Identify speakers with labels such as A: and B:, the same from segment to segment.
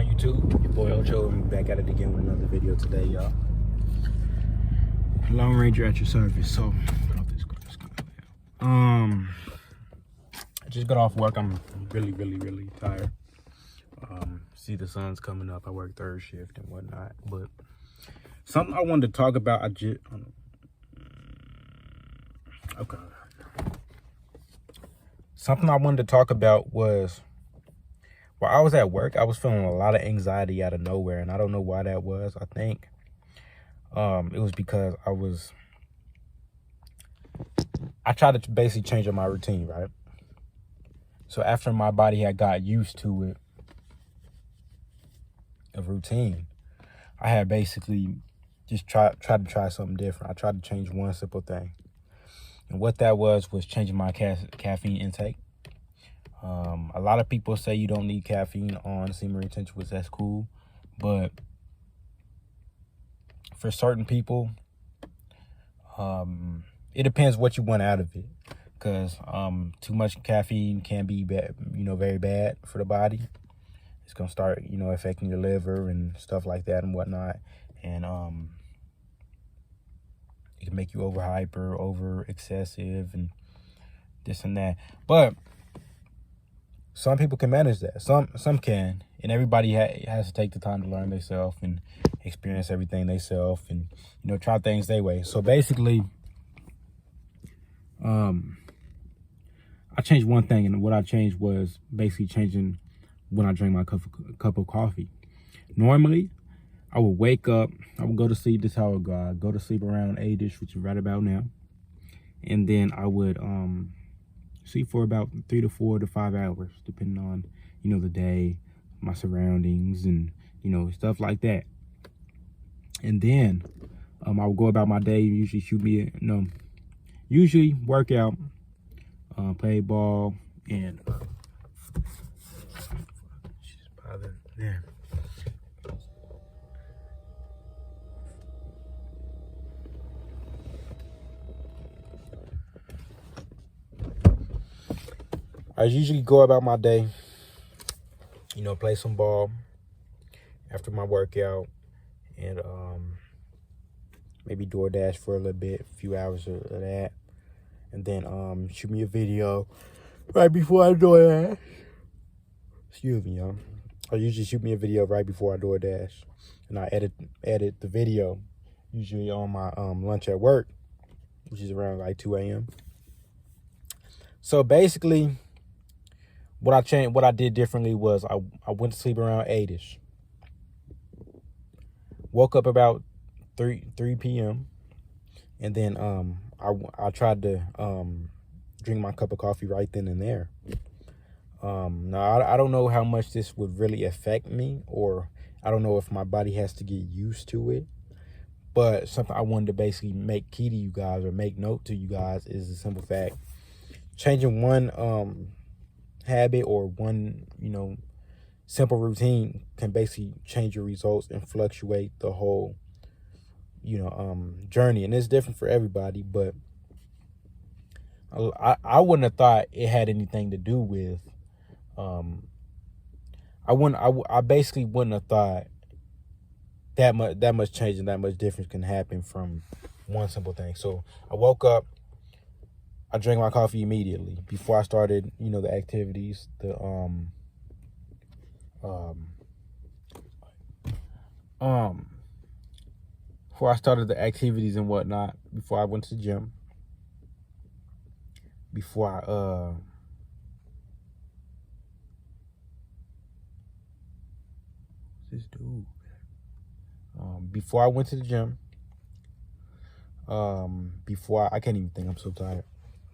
A: on YouTube? Your boy Ocho, and back at it again with another video today, y'all. Lone Ranger at your service. So, put off this I just got off work. I'm really tired. See the sun's coming up. I work third shift and whatnot. But something I wanted to talk about. Okay. Something I wanted to talk about was, while I was at work, I was feeling a lot of anxiety out of nowhere, and I don't know why that was. I think it was because I tried to basically change up my routine, right? So after my body had got used to it, a routine, I had basically just tried to try something different. I tried to change one simple thing. And what that was changing my caffeine intake. A lot of people say you don't need caffeine on semen retention, which that's cool. But for certain people, it depends what you want out of it. Because too much caffeine can be bad, very bad for the body. It's going to start, affecting your liver and stuff like that and whatnot. And it can make you over excessive and this and that. But some people can manage that. Some can. And everybody has to take the time to learn themselves and experience everything themselves and, try things their way. So basically, I changed one thing. And what I changed was basically changing when I drink my cup of coffee. Normally, I would wake up, I would go to sleep. This is how I would go. I'd go to sleep around 8-ish, which is right about now. And then I would sleep for about 3 to 4 to 5 hours, depending on, the day, my surroundings, and, stuff like that. And then I would go about my day, usually work out, play ball, and yeah. I usually go about my day, play some ball after my workout, and maybe DoorDash for a little bit, a few hours of that, and then shoot me a video right before I DoorDash. Excuse me, y'all. I usually shoot me a video right before I DoorDash, and I edit the video usually on my lunch at work, which is around like 2 a.m. So basically, what I did differently was I went to sleep around 8-ish. Woke up about 3 p.m. and then I tried to drink my cup of coffee right then and there. Now I don't know how much this would really affect me, or I don't know if my body has to get used to it. But something I wanted to basically make key to you guys, or make note to you guys, is the simple fact: changing one habit or one simple routine can basically change your results and fluctuate the whole journey. And it's different for everybody, but I wouldn't have thought it had anything to do with I basically wouldn't have thought that much change and that much difference can happen from one simple thing. So I woke up, I drank my coffee immediately before I started, the activities, before I started the activities and whatnot, before I went to the gym, before I went to the gym, I can't even think, I'm so tired,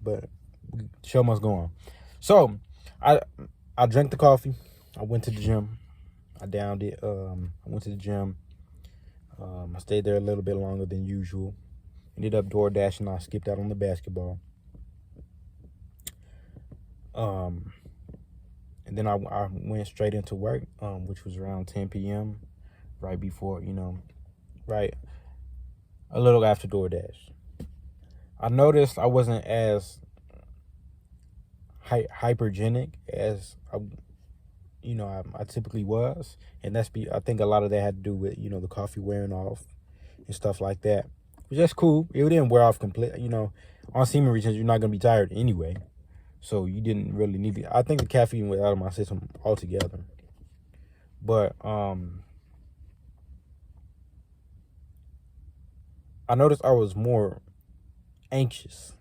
A: but the show must go on. So I drank the coffee, I went to the gym, I downed it, I went to the gym, I stayed there a little bit longer than usual, ended up DoorDashing, I skipped out on the basketball, and then I went straight into work, which was around 10 p.m., right before, right a little after DoorDash. I noticed I wasn't as hypergenic as I I typically was. And I think a lot of that had to do with, the coffee wearing off and stuff like that. Which that's cool. It didn't wear off completely. On semen retention, you're not going to be tired anyway. So you didn't really need it. I think the caffeine went out of my system altogether. But I noticed I was more anxious.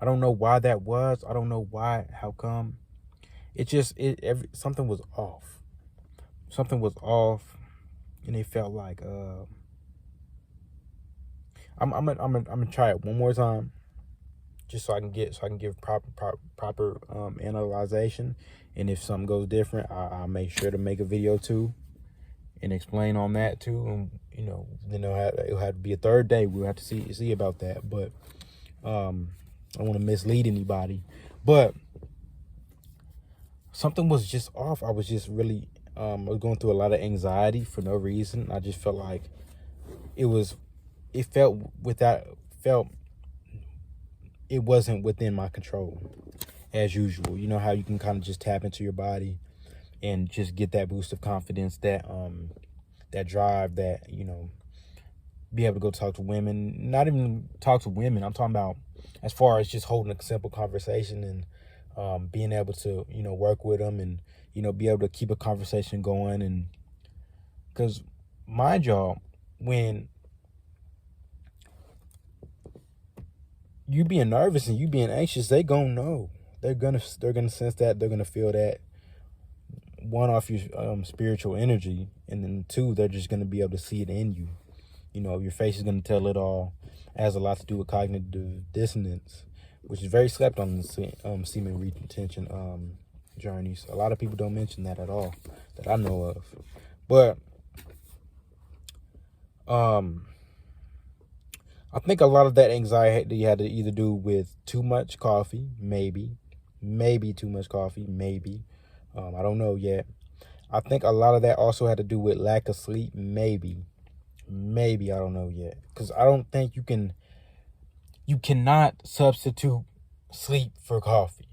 A: I don't know why that was. I don't know why, how come. Something was off. Something was off, and it felt like I'm gonna try it one more time, just so I can give proper analyzation, and if something goes different, I'll make sure to make a video too, and explain on that too, and then it'll have to be a third day. We'll have to see about that, but I don't want to mislead anybody, but something was just off. I was just really I was going through a lot of anxiety for no reason. I just felt like it wasn't within my control as usual. You know how you can kind of just tap into your body and just get that boost of confidence, that drive, that be able to go talk to women. Not even talk to women, I'm talking about as far as just holding a simple conversation and being able to work with them and be able to keep a conversation going. And because mind y'all, when you being nervous and you being anxious, they gonna know. They're gonna sense that. They're gonna feel that. One, off your spiritual energy, and then two, they're just gonna be able to see it in you. Your face is gonna tell it all. It has a lot to do with cognitive dissonance, which is very slept on in semen retention journeys. A lot of people don't mention that at all, that I know of. But I think a lot of that anxiety had to either do with too much coffee, maybe too much coffee, maybe. I don't know yet. I think a lot of that also had to do with lack of sleep, maybe. I don't know yet. Because I don't think you cannot substitute sleep for coffee.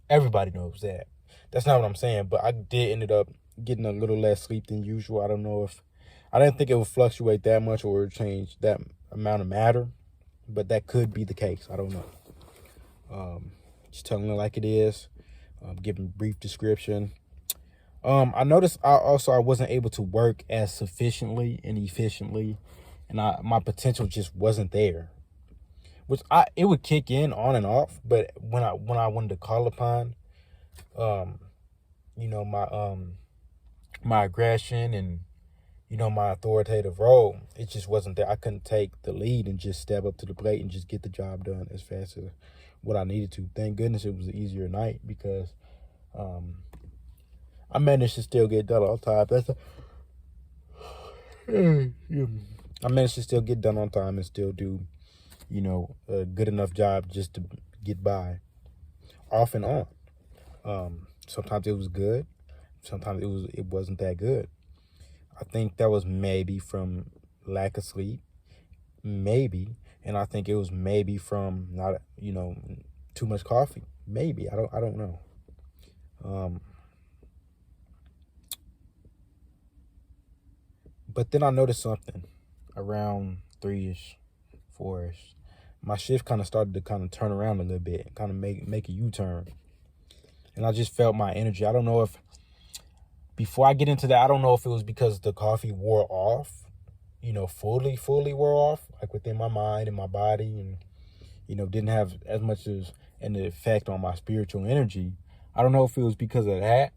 A: Everybody knows that. That's not what I'm saying, but I did ended up getting a little less sleep than usual. I didn't think it would fluctuate that much or change that amount of matter, but that could be the case. I don't know. Just telling it like it is. Giving a brief description. I noticed I wasn't able to work as sufficiently and efficiently, and my potential just wasn't there. Which it would kick in on and off, but when I wanted to call upon, my aggression and my authoritative role, it just wasn't there. I couldn't take the lead and just step up to the plate and just get the job done as fast as what I needed to. Thank goodness it was an easier night, because I managed to still get done on time. I managed to still get done on time and still do, a good enough job just to get by, off and on. Sometimes it was good. Sometimes it wasn't that good. I think that was maybe from lack of sleep, maybe, and I think it was maybe from not, too much coffee. Maybe I don't know. But then I noticed something around 3-ish, 4-ish. My shift kind of started to kind of turn around a little bit, kind of make a U-turn, and I just felt my energy. I don't know if. Before I get into that, I don't know if it was because the coffee wore off, fully wore off, like within my mind and my body, and, didn't have as much as an effect on my spiritual energy. I don't know if it was because of that,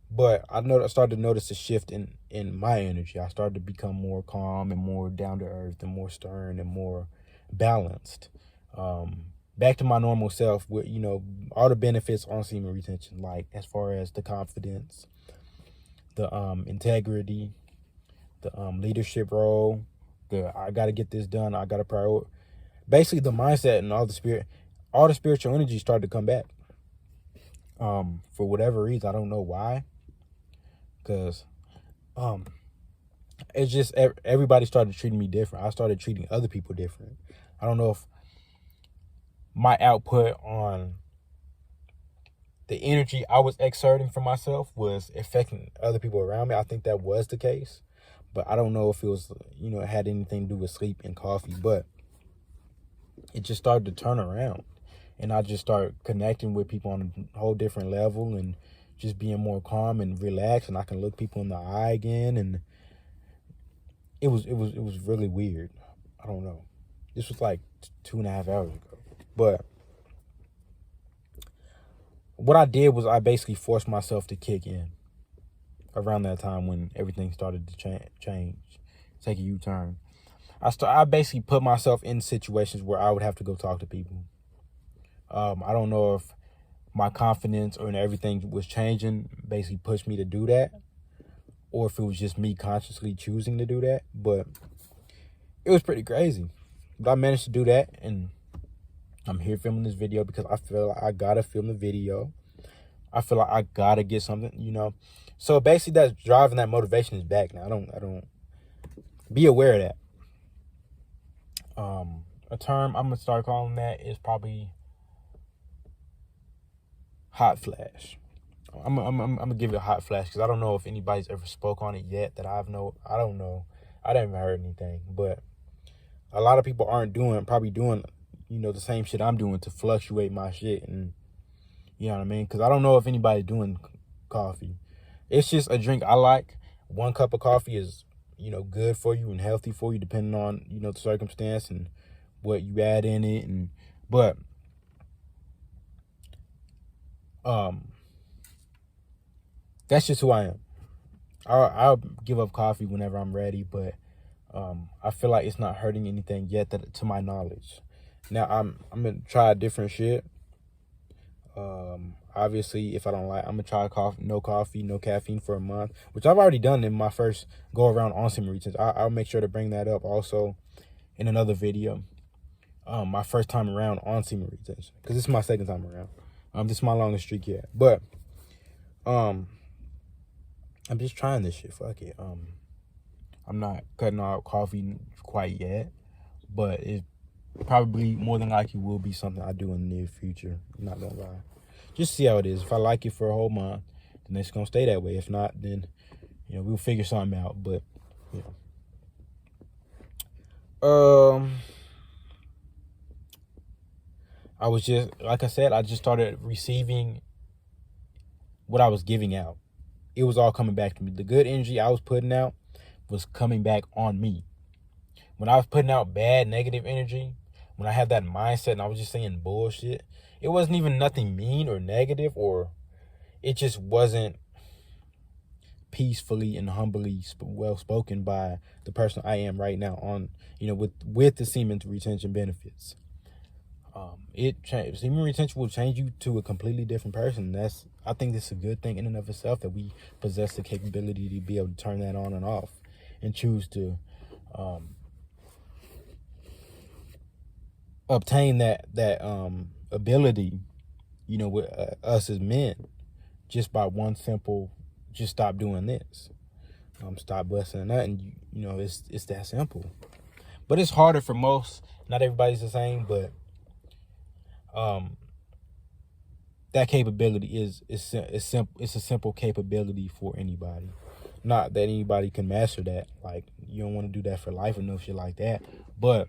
A: but I started to notice a shift in my energy. I started to become more calm and more down to earth and more stern and more balanced. Back to my normal self with, all the benefits on semen retention, like as far as the confidence, the integrity, the leadership role, I got to get this done, I got to prioritize. Basically, the mindset and all the spiritual energy started to come back. For whatever reason, I don't know why, because it's just everybody started treating me different. I started treating other people different. I don't know if my output on the energy I was exerting for myself was affecting other people around me. I think that was the case, but I don't know if it was, it had anything to do with sleep and coffee, but it just started to turn around, and I just started connecting with people on a whole different level and just being more calm and relaxed, and I can look people in the eye again, and it was really weird. I don't know. This was like 2.5 hours ago, but what I did was I basically forced myself to kick in around that time when everything started to change, take a U-turn. I basically put myself in situations where I would have to go talk to people. I don't know if my confidence or everything was changing, basically pushed me to do that, or if it was just me consciously choosing to do that. But it was pretty crazy. But I managed to do that, and I'm here filming this video because I feel like I gotta film the video. I feel like I gotta get something, So basically, that drive and that motivation is back now. I don't be aware of that. A term I'm gonna start calling that is probably hot flash. I'm gonna give it a hot flash because I don't know if anybody's ever spoke on it yet that I don't know. I didn't even heard anything, but a lot of people aren't probably doing, the same shit I'm doing to fluctuate my shit, and you know what I mean? Because I don't know if anybody's doing coffee. It's just a drink I like. 1 cup of coffee is, good for you and healthy for you, depending on, the circumstance and what you add in it. But that's just who I am. I'll give up coffee whenever I'm ready, but I feel like it's not hurting anything yet, to my knowledge. Now I'm gonna try different shit. Obviously, if I don't like, I'm gonna try no coffee, no caffeine for a month, which I've already done in my first go around on semen retention. I'll make sure to bring that up also in another video. My first time around on semen retention, because this is my second time around. This is my longest streak yet, but I'm just trying this shit. Fuck it. I'm not cutting out coffee quite yet, but it probably more than likely will be something I do in the near future. I'm not gonna lie. Just see how it is. If I like it for a whole month, then it's gonna stay that way. If not, then we'll figure something out. But I was just, like I said, I just started receiving what I was giving out. It was all coming back to me. The good energy I was putting out was coming back on me. When I was putting out bad, negative energy, when I had that mindset and I was just saying bullshit, it wasn't even nothing mean or negative, or it just wasn't peacefully and humbly well spoken by the person I am right now on, with the semen retention benefits. Semen retention will change you to a completely different person. I think this is a good thing in and of itself, that we possess the capability to be able to turn that on and off and choose to obtain that ability, with us as men, just by one simple, just stop doing this, stop busting a nut, and it's that simple. But it's harder for most. Not everybody's the same, but that capability is simple. It's a simple capability for anybody. Not that anybody can master that. Like, you don't want to do that for life or no shit like that, but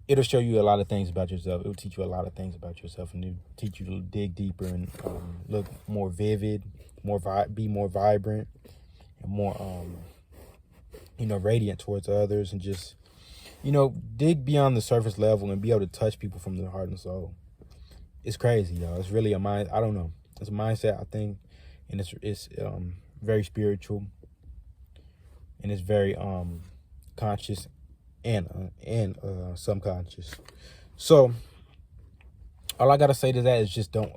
A: it'll show you a lot of things about yourself. It'll teach you a lot of things about yourself, and it'll teach you to dig deeper and look more vivid, be more vibrant, and more radiant towards others, and just dig beyond the surface level and be able to touch people from the heart and soul. It's crazy, y'all. It's really a mind. I don't know. It's a mindset, I think, and it's very spiritual, and it's very conscious and subconscious. So all I gotta say to that is just don't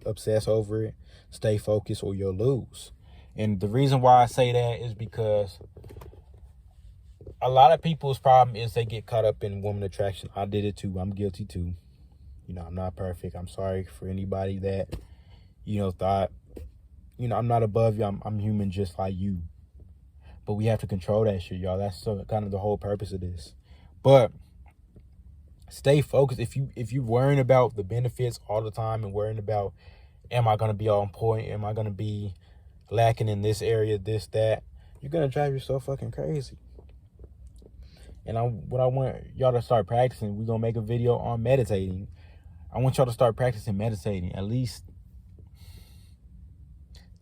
A: obsess over it. Stay focused, or you'll lose. And the reason why I say that is because a lot of people's problem is they get caught up in woman attraction. I did it too. I'm guilty too. I'm not perfect. I'm sorry for anybody that thought I'm not above you. I'm human just like you. But we have to control that shit, y'all. That's kind of the whole purpose of this. But stay focused. If you worrying about the benefits all the time and worrying about, am I gonna be on point? Am I gonna be lacking in this area, this, that? You're gonna drive yourself fucking crazy. And what I want y'all to start practicing, we're gonna make a video on meditating. I want y'all to start practicing meditating at least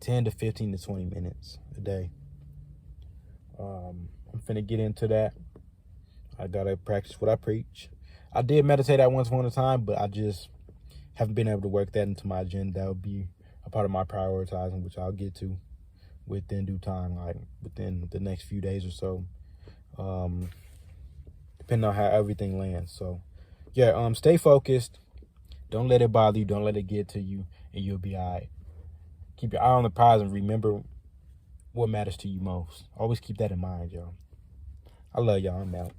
A: 10 to 15 to 20 minutes a day. I'm finna get into that. I gotta practice what I preach. I did meditate at once upon a time, but I just haven't been able to work that into my agenda. That would be a part of my prioritizing, which I'll get to within due time, like within the next few days or so, depending on how everything lands. So yeah, stay focused. Don't let it bother you. Don't let it get to you, and you'll be all right. Keep your eye on the prize and remember what matters to you most. Always keep that in mind, y'all. I love y'all. I'm out.